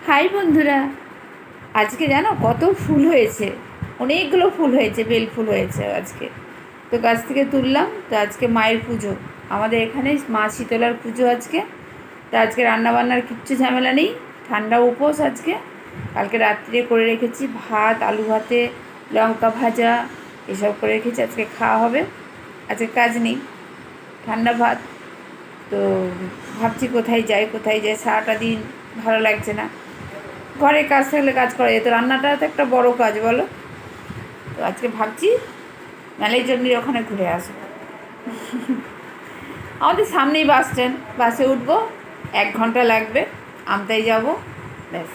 High বন্ধুরা, আজকে জানো কত ফুল হয়েছে। অনেকগুলো ফুল হয়েছে, বেল ফুল হয়েছে আজকে। তো গাছ থেকে তুললাম। তো আজকে মায়ের পুজো, আমাদের এখানে মা শীতলার পুজো আজকে। তো আজকে রান্নাবান্নার কিচ্ছু ঝামেলা নেই, ঠান্ডা উপোস আজকে। কালকে রাত্রে করে রেখেছি ভাত, আলু ভাতে লঙ্কা ভাজা এসব করে রেখেছি, আজকে খাওয়া হবে। আজকে কাজ নেই, ঠান্ডা ভাত। তো ভাবছি কোথায় যাই সারাটা দিন ভালো লাগছে না। ঘরে কাজ থাকলে কাজ করা যেত, রান্নাটা তো একটা বড় কাজ বলো। তো আজকে ভাবছি মেলায় জন্যই ওখানে ঘুরে আসবো। আমাদের সামনেই বাস স্ট্যান্ড, বাসে উঠবো, 1 ঘন্টা লাগবে। আমতাই যাব, ব্যাস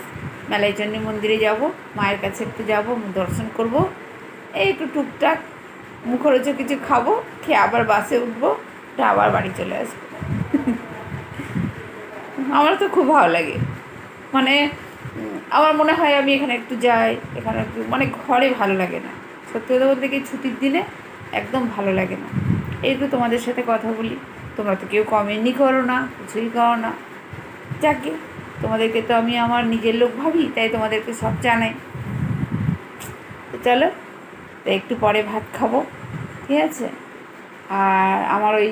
মেলায় চণ্ডী মন্দিরে যাব, মায়ের কাছে একটু যাব, দর্শন করব, এই একটু টুকটাক মুখরোচক কিছু খাবো, খেয়ে আবার বাসে উঠবো, আবার বাড়ি চলে আসবো। আমার তো খুব ভালো লাগে, মানে আমার মনে হয় আমি এখানে একটু যাই, এখানে একটু মানে ঘরে ভালো লাগে না। সত্যি কথা বলতে কি, ছুটির দিনে একদম ভালো লাগে না। এই তো তোমাদের সাথে কথা বলি, তোমরা তো কেউ কমেন্টই করো না, কিছুই করো না। যাকে তোমাদেরকে তো আমি আমার নিজের লোক ভাবি, তাই তোমাদেরকে সব জানাই। তো চলো, তো একটু পরে ভাত খাবো, ঠিক আছে। আর আমার ওই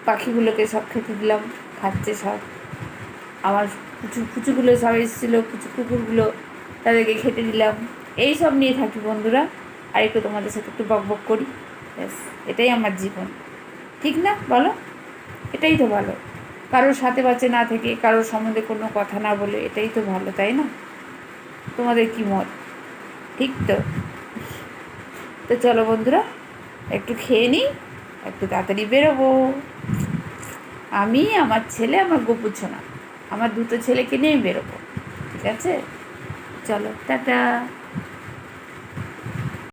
পাখিগুলোকে সব খেতে দিলাম, খাচ্ছে সব। আমার কুচুগুলো সব এসেছিলো, কুকুরগুলো, তাদেরকে খেতে দিলাম। এই সব নিয়ে থাকি বন্ধুরা, আর একটু তোমাদের সাথে একটু বকবক করি, ব্যাস। এটাই আমার জীবন, ঠিক না বলো? এটাই তো ভালো, কারোর সাথে বাঁচে না থেকে, কারোর সম্বন্ধে কোনো কথা না বলে, এটাই তো ভালো, তাই না? তোমাদের কি মত? ঠিক তো? তো চলো বন্ধুরা, একটু খেয়ে নিই, একটু তাড়াতাড়ি বেরোবো। আমি, আমার ছেলে, আমার গপু ছোনা, আমার দুটো ছেলেকে নিয়ে বেরোবো, ঠিক আছে? চলো, টাটা।